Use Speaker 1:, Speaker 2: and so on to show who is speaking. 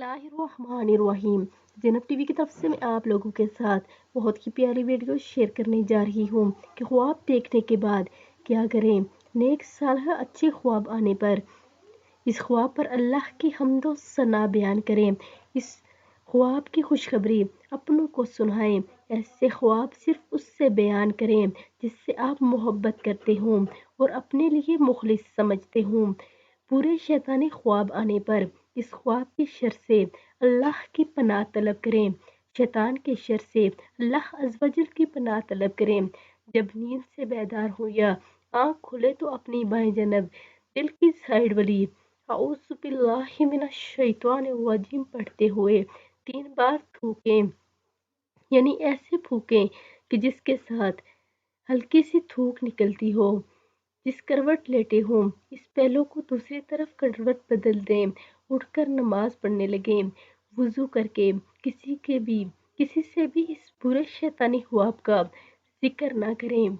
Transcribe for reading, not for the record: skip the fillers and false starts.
Speaker 1: बिस्मिल्लाहिर्रहमानिर्रहीम। ज़ैनब टीवी की तरफ से मैं आप लोगों के साथ बहुत ही प्यारी वीडियो शेयर करने जा रही हूँ कि ख्वाब देखने के बाद क्या करें। नेक सालह अच्छे ख्वाब आने पर इस ख्वाब पर अल्लाह की हम्द व सना बयान करें। इस ख्वाब की खुशखबरी अपनों को सुनाएं। ऐसे ख्वाब सिर्फ उससे बयान करें जिससे आप मोहब्बत करते हों और अपने लिए मुखलिस समझते हों। पूरे शैतानी ख्वाब आने पर इस ख्वाब की शर से अल्लाह की पनाह तलब करें। शैतान के शर से अल्लाह अज़्ज़वजल की पनाह तलब करें। जब नींद से बेदार हो या आँख खुले तो अपनी बाएं जनब दिल की साइड वाली औज़ु बिल्लाहि मिनश शैतानिर रजीम पढ़ते हुए 3 बार थूकें, यानी ऐसे फूकें कि जिसके साथ हल्की सी थूक निकलती हो। जिस करवट लेटे हों इस पहलू को दूसरी तरफ करवट बदल दें। उठकर नमाज पढ़ने लगें। वुज़ू करके किसी से भी इस बुरे शैतानी ख्वाब का जिक्र ना करें।